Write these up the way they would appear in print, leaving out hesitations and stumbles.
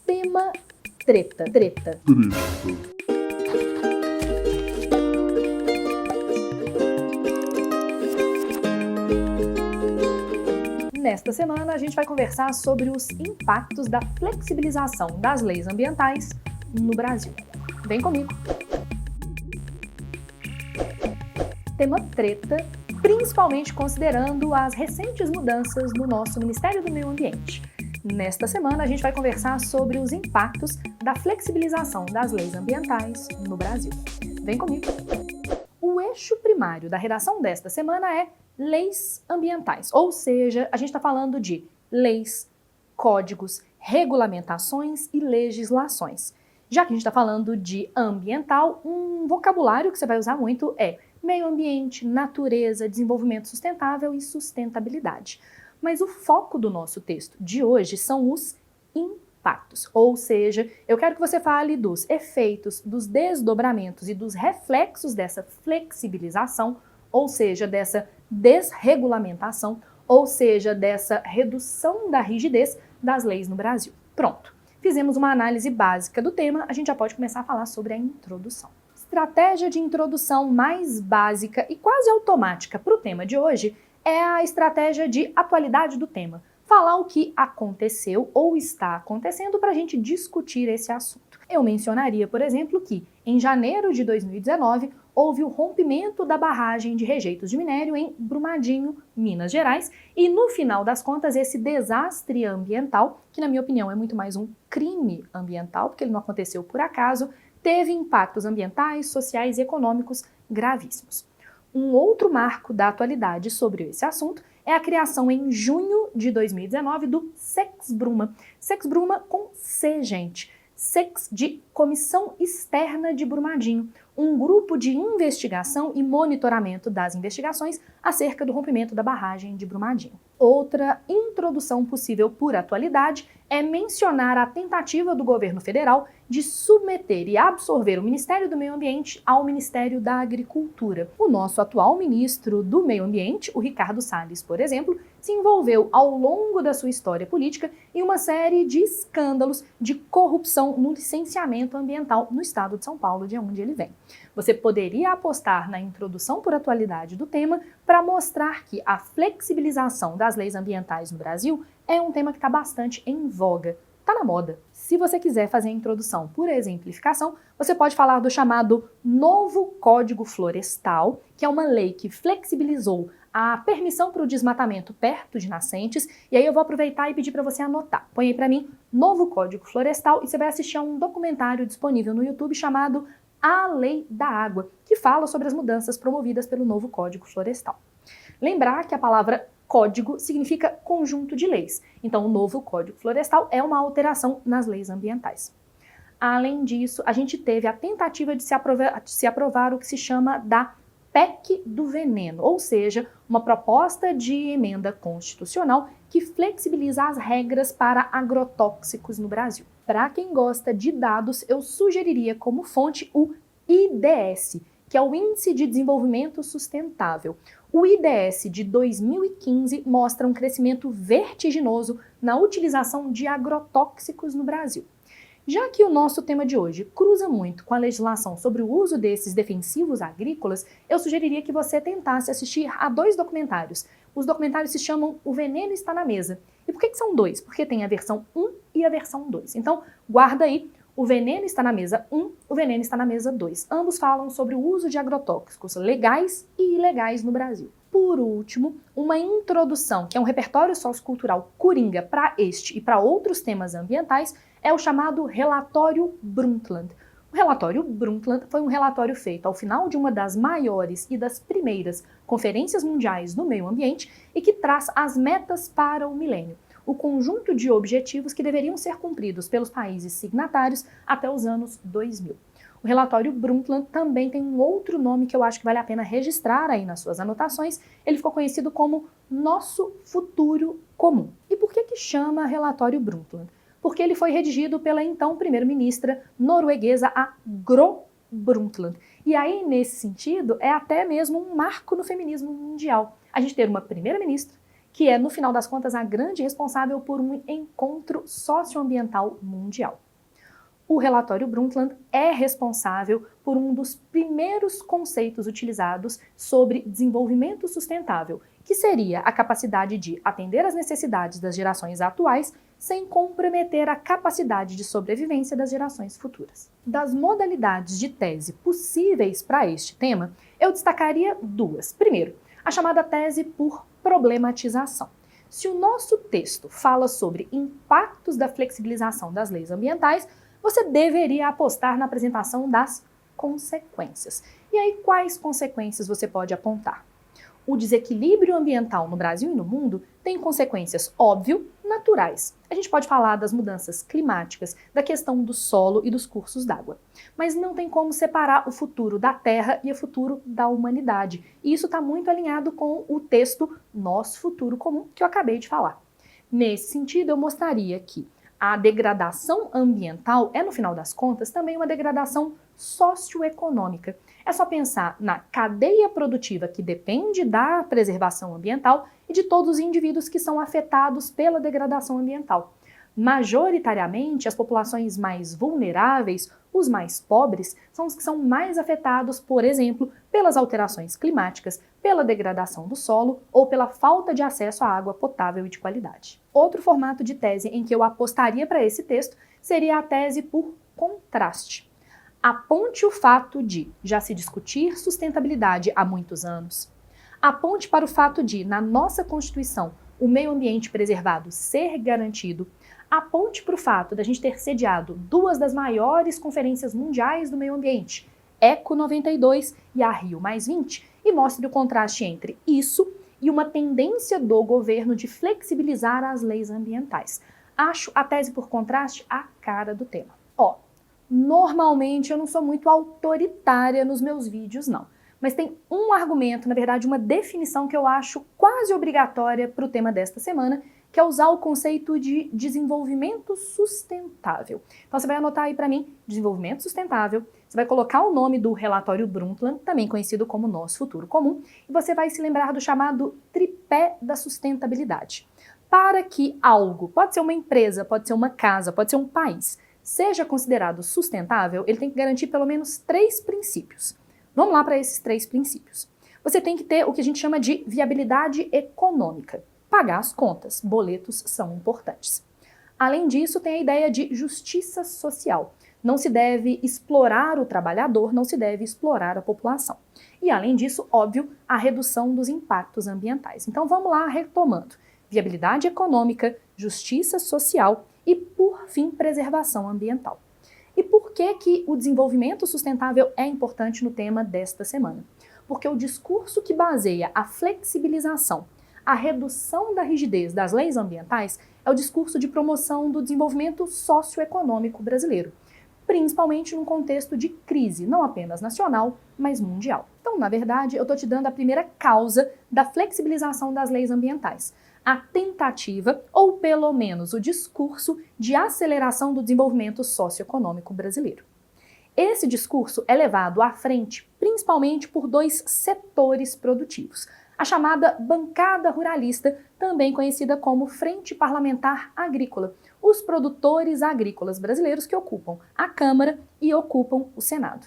Tema treta. Nesta semana, a gente vai conversar sobre os impactos da flexibilização das leis ambientais no Brasil. Vem comigo! Tema treta, principalmente considerando as recentes mudanças no nosso Ministério do Meio Ambiente. Nesta semana, a gente vai conversar sobre os impactos da flexibilização das leis ambientais no Brasil. Vem comigo! O eixo primário da redação desta semana é leis ambientais, ou seja, a gente está falando de leis, códigos, regulamentações e legislações. Já que a gente está falando de ambiental, um vocabulário que você vai usar muito é meio ambiente, natureza, desenvolvimento sustentável e sustentabilidade. Mas o foco do nosso texto de hoje são os impactos, ou seja, eu quero que você fale dos efeitos, dos desdobramentos e dos reflexos dessa flexibilização, ou seja, dessa desregulamentação, ou seja, dessa redução da rigidez das leis no Brasil. Pronto, fizemos uma análise básica do tema, a gente já pode começar a falar sobre a introdução. Estratégia de introdução mais básica e quase automática para o tema de hoje é a estratégia de atualidade do tema. Falar o que aconteceu ou está acontecendo para a gente discutir esse assunto. Eu mencionaria, por exemplo, que em janeiro de 2019 houve o rompimento da barragem de rejeitos de minério em Brumadinho, Minas Gerais, e no final das contas esse desastre ambiental, que na minha opinião é muito mais um crime ambiental, porque ele não aconteceu por acaso, teve impactos ambientais, sociais e econômicos gravíssimos. Um outro marco da atualidade sobre esse assunto é a criação em junho de 2019 do SEX-BRUMA. SEX-BRUMA com C, gente. SEX de Comissão Externa de Brumadinho, um grupo de investigação e monitoramento das investigações acerca do rompimento da barragem de Brumadinho. Outra introdução possível por atualidade é mencionar a tentativa do governo federal de submeter e absorver o Ministério do Meio Ambiente ao Ministério da Agricultura. O nosso atual ministro do Meio Ambiente, o Ricardo Salles, por exemplo, se envolveu ao longo da sua história política em uma série de escândalos de corrupção no licenciamento ambiental no estado de São Paulo, de onde ele vem. Você poderia apostar na introdução por atualidade do tema para mostrar que a flexibilização das leis ambientais no Brasil é um tema que está bastante em voga, está na moda. Se você quiser fazer a introdução por exemplificação, você pode falar do chamado Novo Código Florestal, que é uma lei que flexibilizou a permissão para o desmatamento perto de nascentes, e aí eu vou aproveitar e pedir para você anotar. Põe aí para mim, Novo Código Florestal, e você vai assistir a um documentário disponível no YouTube chamado A Lei da Água, que fala sobre as mudanças promovidas pelo novo Código Florestal. Lembrar que a palavra código significa conjunto de leis, então o novo Código Florestal é uma alteração nas leis ambientais. Além disso, a gente teve a tentativa de se aprovar o que se chama da PEC do veneno, ou seja, uma proposta de emenda constitucional que flexibiliza as regras para agrotóxicos no Brasil. Para quem gosta de dados, eu sugeriria como fonte o IDS, que é o Índice de Desenvolvimento Sustentável. O IDS de 2015 mostra um crescimento vertiginoso na utilização de agrotóxicos no Brasil. Já que o nosso tema de hoje cruza muito com a legislação sobre o uso desses defensivos agrícolas, eu sugeriria que você tentasse assistir a 2 documentários. Os documentários se chamam O Veneno Está na Mesa. E por que são 2? Porque tem a versão 1 e a versão 2. Então, guarda aí, O Veneno Está na Mesa 1, O Veneno Está na Mesa 2. Ambos falam sobre o uso de agrotóxicos legais e ilegais no Brasil. Por último, uma introdução, que é um repertório sociocultural coringa para este e para outros temas ambientais, é o chamado Relatório Brundtland. O Relatório Brundtland foi um relatório feito ao final de uma das maiores e das primeiras conferências mundiais do meio ambiente e que traz as metas para o milênio, o conjunto de objetivos que deveriam ser cumpridos pelos países signatários até os anos 2000. O relatório Brundtland também tem um outro nome que eu acho que vale a pena registrar aí nas suas anotações. Ele ficou conhecido como Nosso Futuro Comum. E por que chama relatório Brundtland? Porque ele foi redigido pela então primeira-ministra norueguesa, a Gro Brundtland. E aí, nesse sentido, é até mesmo um marco no feminismo mundial. A gente ter uma primeira-ministra que é, no final das contas, a grande responsável por um encontro socioambiental mundial. O relatório Brundtland é responsável por um dos primeiros conceitos utilizados sobre desenvolvimento sustentável, que seria a capacidade de atender às necessidades das gerações atuais sem comprometer a capacidade de sobrevivência das gerações futuras. Das modalidades de tese possíveis para este tema, eu destacaria duas. Primeiro, a chamada tese por problematização. Se o nosso texto fala sobre impactos da flexibilização das leis ambientais, você deveria apostar na apresentação das consequências. E aí, quais consequências você pode apontar? O desequilíbrio ambiental no Brasil e no mundo tem consequências, óbvio, naturais. A gente pode falar das mudanças climáticas, da questão do solo e dos cursos d'água. Mas não tem como separar o futuro da Terra e o futuro da humanidade. E isso está muito alinhado com o texto Nosso Futuro Comum, que eu acabei de falar. Nesse sentido, eu mostraria que a degradação ambiental é, no final das contas, também uma degradação socioeconômica. É só pensar na cadeia produtiva que depende da preservação ambiental e de todos os indivíduos que são afetados pela degradação ambiental. Majoritariamente, as populações mais vulneráveis, os mais pobres, são os que são mais afetados, por exemplo, pelas alterações climáticas, pela degradação do solo ou pela falta de acesso à água potável e de qualidade. Outro formato de tese em que eu apostaria para esse texto seria a tese por contraste. Aponte o fato de já se discutir sustentabilidade há muitos anos. Aponte para o fato de, na nossa Constituição, o meio ambiente preservado ser garantido. Aponte para o fato de a gente ter sediado duas das maiores conferências mundiais do meio ambiente, ECO 92 e a Rio+20, e mostre o contraste entre isso e uma tendência do governo de flexibilizar as leis ambientais. Acho a tese por contraste a cara do tema. Normalmente eu não sou muito autoritária nos meus vídeos, não. Mas tem um argumento, na verdade uma definição que eu acho quase obrigatória para o tema desta semana, que é usar o conceito de desenvolvimento sustentável. Então você vai anotar aí para mim, desenvolvimento sustentável, você vai colocar o nome do relatório Brundtland, também conhecido como Nosso Futuro Comum, e você vai se lembrar do chamado tripé da sustentabilidade. Para que algo, pode ser uma empresa, pode ser uma casa, pode ser um país, seja considerado sustentável, ele tem que garantir pelo menos 3 princípios. Vamos lá para esses 3 princípios. Você tem que ter o que a gente chama de viabilidade econômica. Pagar as contas, boletos são importantes. Além disso, tem a ideia de justiça social. Não se deve explorar o trabalhador, não se deve explorar a população. E além disso, óbvio, a redução dos impactos ambientais. Então vamos lá retomando. Viabilidade econômica, justiça social e, por fim, preservação ambiental. E por que o desenvolvimento sustentável é importante no tema desta semana? Porque o discurso que baseia a flexibilização, a redução da rigidez das leis ambientais é o discurso de promoção do desenvolvimento socioeconômico brasileiro, principalmente num contexto de crise, não apenas nacional, mas mundial. Então, na verdade, eu estou te dando a primeira causa da flexibilização das leis ambientais. A tentativa, ou pelo menos o discurso, de aceleração do desenvolvimento socioeconômico brasileiro. Esse discurso é levado à frente principalmente por 2 setores produtivos. A chamada bancada ruralista, também conhecida como Frente Parlamentar Agrícola, os produtores agrícolas brasileiros que ocupam a Câmara e ocupam o Senado.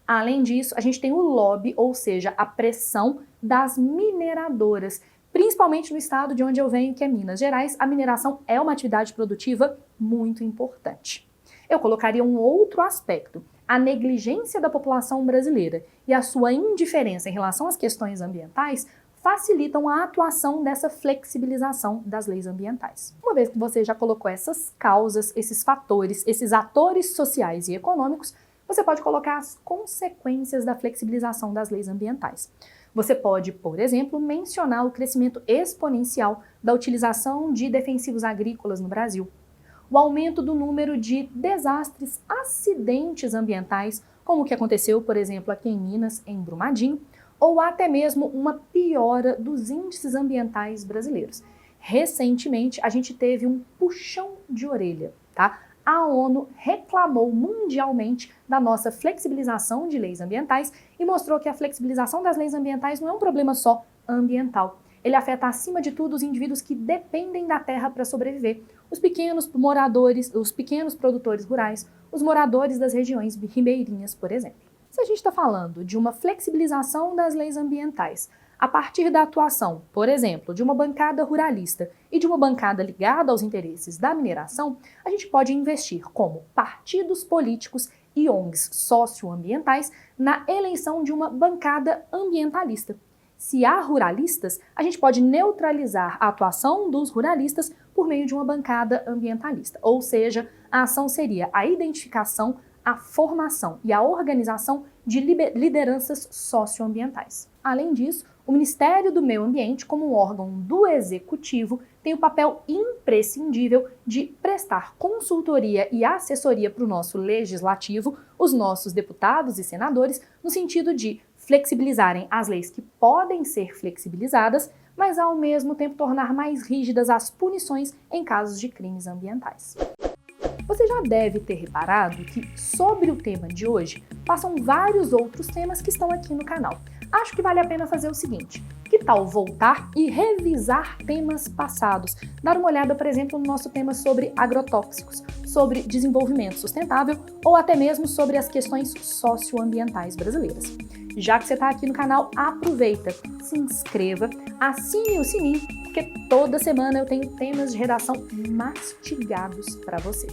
Além disso, a gente tem o lobby, ou seja, a pressão das mineradoras. Principalmente no estado de onde eu venho, que é Minas Gerais, a mineração é uma atividade produtiva muito importante. Eu colocaria um outro aspecto. A negligência da população brasileira e a sua indiferença em relação às questões ambientais facilitam a atuação dessa flexibilização das leis ambientais. Uma vez que você já colocou essas causas, esses fatores, esses atores sociais e econômicos, você pode colocar as consequências da flexibilização das leis ambientais. Você pode, por exemplo, mencionar o crescimento exponencial da utilização de defensivos agrícolas no Brasil, o aumento do número de desastres, acidentes ambientais, como o que aconteceu, por exemplo, aqui em Minas, em Brumadinho, ou até mesmo uma piora dos índices ambientais brasileiros. Recentemente, a gente teve um puxão de orelha, tá? A ONU reclamou mundialmente da nossa flexibilização de leis ambientais e mostrou que a flexibilização das leis ambientais não é um problema só ambiental. Ele afeta acima de tudo os indivíduos que dependem da terra para sobreviver, os pequenos moradores, os pequenos produtores rurais, os moradores das regiões ribeirinhas, por exemplo. Se a gente está falando de uma flexibilização das leis ambientais, a partir da atuação, por exemplo, de uma bancada ruralista e de uma bancada ligada aos interesses da mineração, a gente pode investir como partidos políticos e ONGs socioambientais na eleição de uma bancada ambientalista. Se há ruralistas, a gente pode neutralizar a atuação dos ruralistas por meio de uma bancada ambientalista, ou seja, a ação seria a identificação, a formação e a organização de lideranças socioambientais. Além disso, o Ministério do Meio Ambiente, como um órgão do Executivo, tem o papel imprescindível de prestar consultoria e assessoria para o nosso Legislativo, os nossos deputados e senadores, no sentido de flexibilizarem as leis que podem ser flexibilizadas, mas ao mesmo tempo tornar mais rígidas as punições em casos de crimes ambientais. Você já deve ter reparado que, sobre o tema de hoje, passam vários outros temas que estão aqui no canal. Acho que vale a pena fazer o seguinte: que tal voltar e revisar temas passados? Dar uma olhada, por exemplo, no nosso tema sobre agrotóxicos, sobre desenvolvimento sustentável ou até mesmo sobre as questões socioambientais brasileiras. Já que você está aqui no canal, aproveita, se inscreva, assine o sininho, porque toda semana eu tenho temas de redação mastigados para você.